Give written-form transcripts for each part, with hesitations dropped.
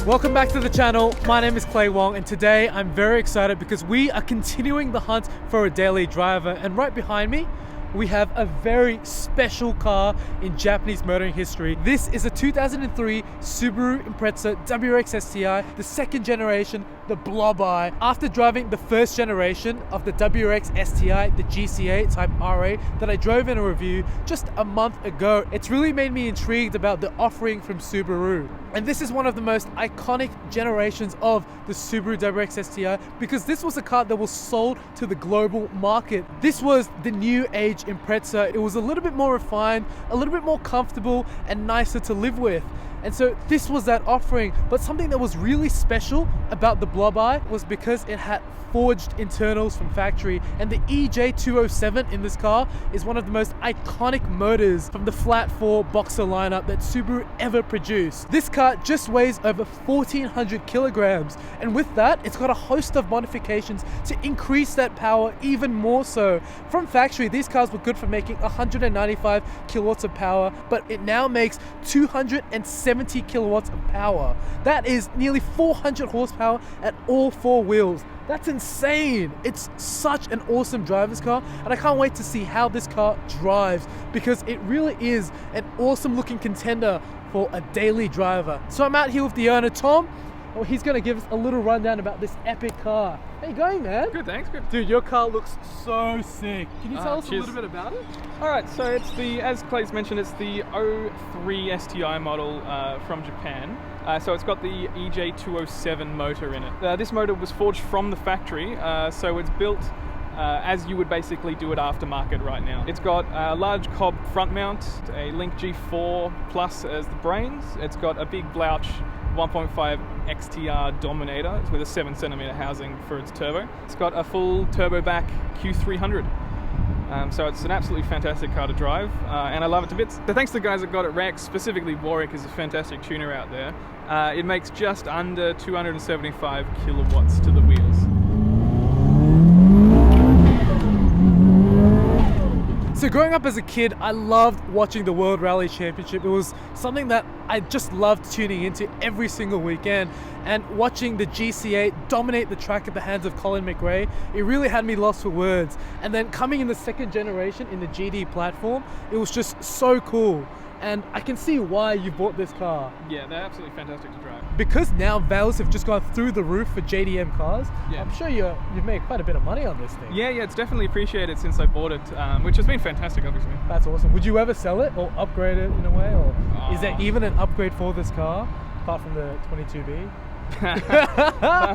Welcome back to the channel. My name is Wong, and today I'm very excited because we are continuing the hunt for a daily driver, and right behind me we have a very special car in Japanese motoring history. This is a 2003 Subaru Impreza WRX STI, the second generation, the Blob Eye. After driving the first generation of the WRX STI, the GCA Type RA that I drove in a review just a month ago, it's really made me intrigued about the offering from Subaru. And this is one of the most iconic generations of the Subaru WRX STI because this was a car that was sold to the global market. This was the new age Impreza. It was a little bit more refined, a little bit more comfortable and nicer to live with. And so this was that offering. But something that was really special about the Blob Eye was because it had forged internals from factory, and the EJ207 in this car is one of the most iconic motors from the flat 4 boxer lineup that Subaru ever produced. This car just weighs over 1,400 kilograms, and with that it's got a host of modifications to increase that power even more so. From factory, these cars were good for making 195 kilowatts of power, but it now makes 270 kilowatts of power. That is nearly 400 horsepower at all 4 wheels. That's insane. It's such an awesome driver's car, and I can't wait to see how this car drives because it really is an awesome looking contender for a daily driver. So I'm out here with the owner, Tom. Well, he's gonna give us a little rundown about this epic car. How you going, man? Good, thanks. Good. Dude, your car looks so sick. Can you tell us a little bit about it? All right, so it's the, as Clay's mentioned, it's the 03 STI model from Japan. So it's got the EJ207 motor in it. This motor was forged from the factory, so it's built as you would basically do it aftermarket right now. It's got a large cob front mount, a Link G4 Plus as the brains. It's got a big Blouch 1.5 XTR Dominator with a 7cm housing for its turbo. It's got a full turbo back Q300. So it's an absolutely fantastic car to drive, and I love it to bits. So thanks to the guys that got it wrecked, specifically Warwick is a fantastic tuner out there. It makes just under 275 kilowatts to the wheels. So growing up as a kid, I loved watching the World Rally Championship. It was something that I just loved tuning into every single weekend, and watching the GCA dominate the track at the hands of Colin McRae, it really had me lost for words. And then coming in the second generation in the GD platform, it was just so cool. And I can see why you bought this car. Yeah, they're absolutely fantastic to drive. Because now values have just gone through the roof for JDM cars, yeah. I'm sure you've made quite a bit of money on this thing. Yeah, it's definitely appreciated since I bought it, which has been fantastic, obviously. That's awesome. Would you ever sell it or upgrade it in a way? Or is there even an upgrade for this car, apart from the 22B?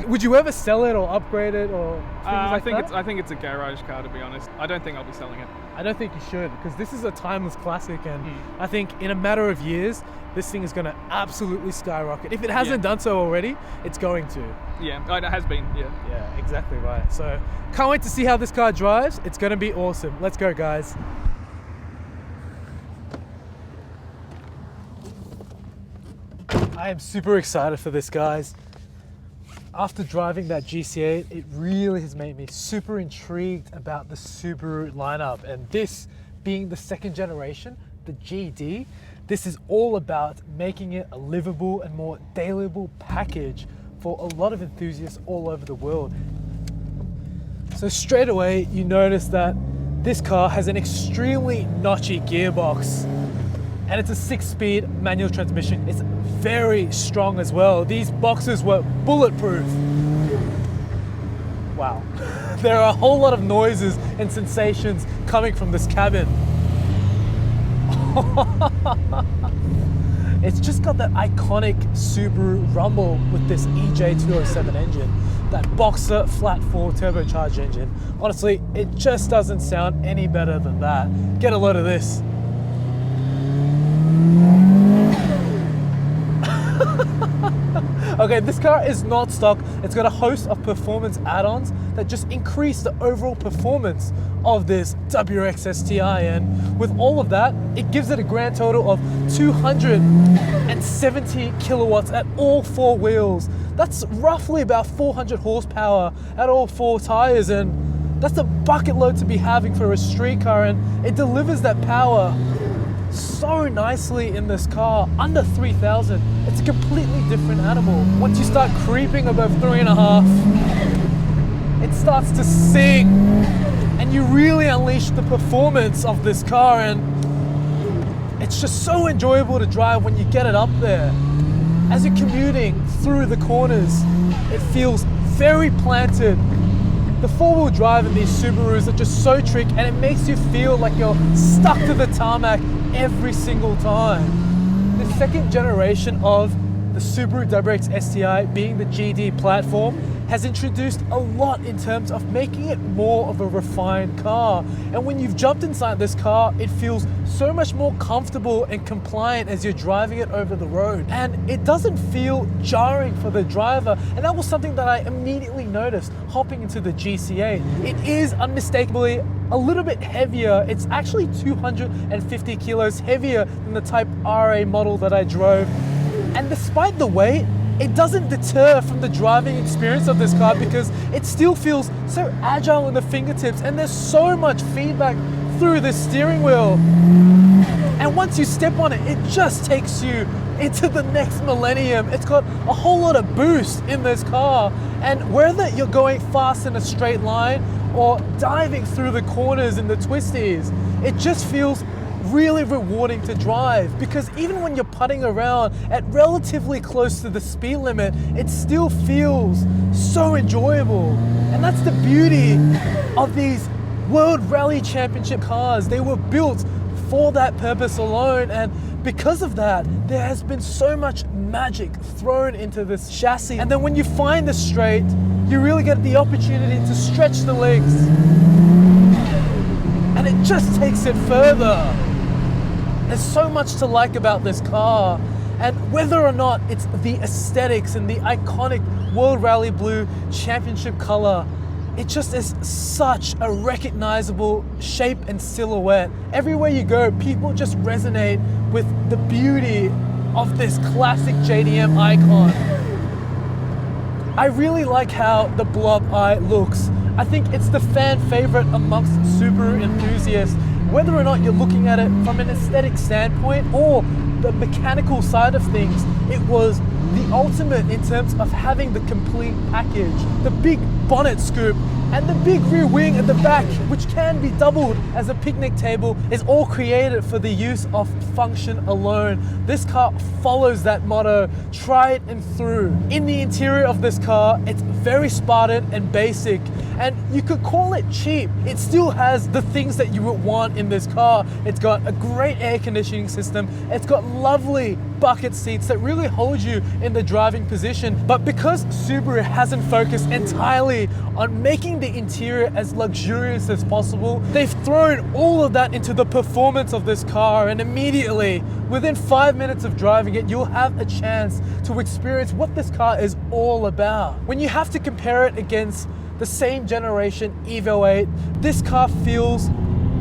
Would you ever sell it or upgrade it or things like that? I think it's a garage car, to be honest. I don't think I'll be selling it. I don't think you should, because this is a timeless classic, and I think in a matter of years this thing is going to absolutely skyrocket. If it hasn't done so already, it's going to. Yeah, it has been. Yeah, exactly right. So can't wait to see how this car drives. It's going to be awesome. Let's go, guys. I am super excited for this, guys. After driving that GCA, it really has made me super intrigued about the Subaru lineup. And this being the second generation, the GD, this is all about making it a livable and more dailyable package for a lot of enthusiasts all over the world. So straight away, you notice that this car has an extremely notchy gearbox. And it's a 6-speed manual transmission. It's very strong as well. These boxes were bulletproof. Wow. There are a whole lot of noises and sensations coming from this cabin. It's just got that iconic Subaru rumble with this EJ207 engine. That boxer flat 4 turbocharged engine. Honestly, it just doesn't sound any better than that. Get a load of this. Okay, this car is not stock. It's got a host of performance add-ons that just increase the overall performance of this WRX STI, and with all of that, it gives it a grand total of 270 kilowatts at all 4 wheels. That's roughly about 400 horsepower at all 4 tires, and that's a bucket load to be having for a street car, and it delivers that power so nicely in this car. Under 3,000, it's a completely different animal. Once you start creeping above 3.5, it starts to sing, and you really unleash the performance of this car, and it's just so enjoyable to drive when you get it up there. As you're commuting through the corners, it feels very planted. The four-wheel drive in these Subarus are just so trick, and it makes you feel like you're stuck to the tarmac every single time. The second generation of the Subaru WRX STI, being the GD platform, has introduced a lot in terms of making it more of a refined car. And when you've jumped inside this car, it feels so much more comfortable and compliant as you're driving it over the road. And it doesn't feel jarring for the driver. And that was something that I immediately noticed hopping into the GC8. It is unmistakably a little bit heavier. It's actually 250 kilos heavier than the Type RA model that I drove. And despite the weight, it doesn't deter from the driving experience of this car, because it still feels so agile in the fingertips, and there's so much feedback through the steering wheel. And once you step on it, it just takes you into the next millennium. It's got a whole lot of boost in this car, and whether you're going fast in a straight line or diving through the corners in the twisties, it just feels really rewarding to drive, because even when you're putting around at relatively close to the speed limit, it still feels so enjoyable. And that's the beauty of these World Rally Championship cars. They were built for that purpose alone, and because of that, there has been so much magic thrown into this chassis. And then when you find the straight, you really get the opportunity to stretch the legs, and it just takes it further. There's so much to like about this car, and whether or not it's the aesthetics and the iconic World Rally Blue Championship color, it just is such a recognizable shape and silhouette. Everywhere you go, people just resonate with the beauty of this classic JDM icon. I really like how the Blob Eye looks. I think it's the fan favorite amongst Subaru enthusiasts. Whether or not you're looking at it from an aesthetic standpoint or the mechanical side of things, it was the ultimate in terms of having the complete package. The big bonnet scoop and the big rear wing at the back, which can be doubled as a picnic table, is all created for the use of function alone. This car follows that motto, try it and through. In the interior of this car, it's very Spartan and basic, and you could call it cheap. It still has the things that you would want in this car. It's got a great air conditioning system. It's got lovely bucket seats that really hold you in the driving position. But because Subaru hasn't focused entirely on making the interior as luxurious as possible, they've thrown all of that into the performance of this car, and immediately, within 5 minutes of driving it, you'll have a chance to experience what this car is all about. When you have to compare it against the same generation Evo 8, this car feels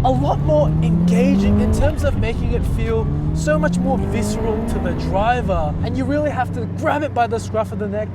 a lot more engaging in terms of making it feel so much more visceral to the driver, and you really have to grab it by the scruff of the neck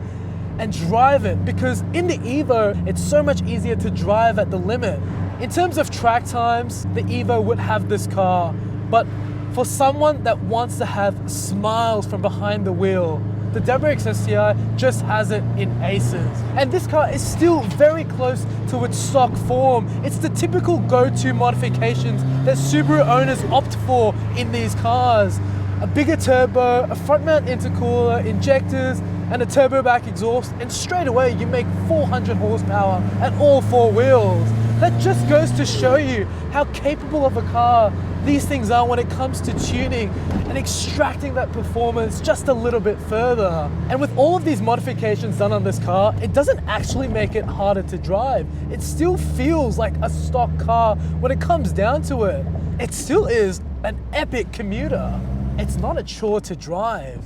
and drive it, because in the Evo, it's so much easier to drive at the limit. In terms of track times, the Evo would have this car, but for someone that wants to have smiles from behind the wheel, the WRX STI just has it in aces. And this car is still very close to its stock form. It's the typical go-to modifications that Subaru owners opt for in these cars. A bigger turbo, a front mount intercooler, injectors, and a turbo back exhaust, and straight away you make 400 horsepower at all four wheels. That just goes to show you how capable of a car these things are when it comes to tuning and extracting that performance just a little bit further. And with all of these modifications done on this car, it doesn't actually make it harder to drive. It still feels like a stock car when it comes down to it. It still is an epic commuter. It's not a chore to drive.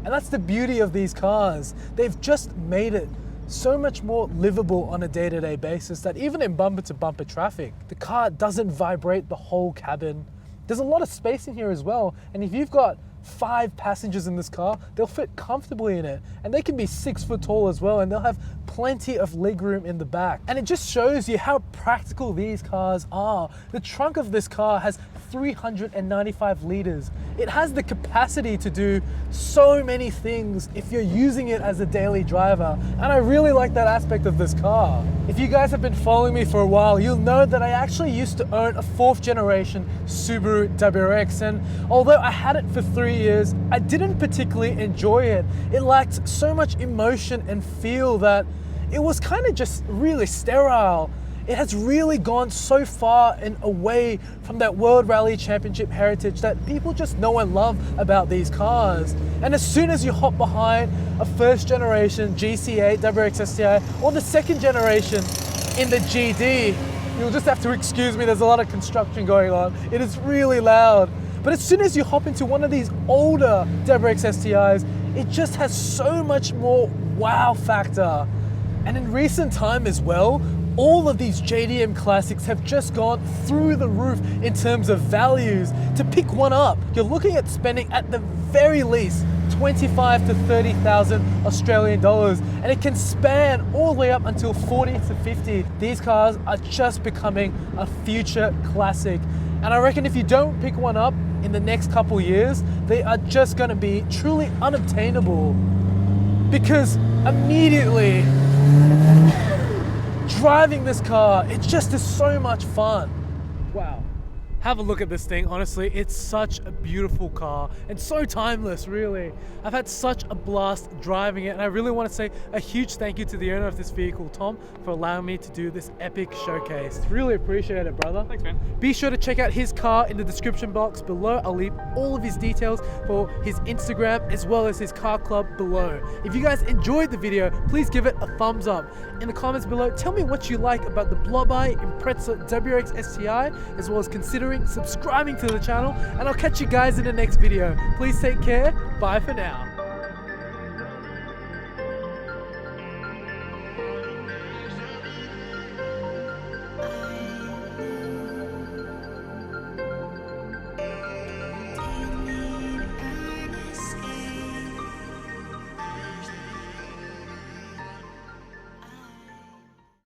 And that's the beauty of these cars. They've just made it so much more livable on a day-to-day basis that even in bumper-to-bumper traffic, the car doesn't vibrate the whole cabin. There's a lot of space in here as well, and if you've got 5 passengers in this car, they'll fit comfortably in it, and they can be 6 foot tall as well, and they'll have plenty of legroom in the back. And it just shows you how practical these cars are. The trunk of this car has 395 liters. It has the capacity to do so many things if you're using it as a daily driver, and I really like that aspect of this car. If you guys have been following me for a while, you'll know that I actually used to own a 4th generation Subaru WRX, and although I had it for 3 years, I didn't particularly enjoy it. It lacked so much emotion and feel that it was kind of just really sterile. It has really gone so far and away from that World Rally Championship heritage that people just know and love about these cars. And as soon as you hop behind a 1st generation GC8 WRX STI or the 2nd generation in the GD, you'll just have to excuse me, there's a lot of construction going on. It is really loud. But as soon as you hop into one of these older WRX STIs, it just has so much more wow factor. And in recent time as well, all of these JDM classics have just gone through the roof in terms of values. To pick one up, you're looking at spending at the very least 25 to 30,000 Australian dollars, and it can span all the way up until 40 to 50. These cars are just becoming a future classic. And I reckon if you don't pick one up in the next couple years, they are just gonna be truly unobtainable. Because immediately, driving this car, it just is so much fun. Wow. Have a look at this thing. Honestly, it's such a beautiful car and so timeless, really. I've had such a blast driving it, and I really want to say a huge thank you to the owner of this vehicle, Tom, for allowing me to do this epic showcase. Really appreciate it, brother. Thanks, man. Be sure to check out his car in the description box below. I'll leave all of his details for his Instagram as well as his car club below. If you guys enjoyed the video, please give it a thumbs up. In the comments below, tell me what you like about the Blob Eye Impreza WRX STI, as well as considering subscribing to the channel, and I'll catch you guys in the next video. Please take care. Bye for now.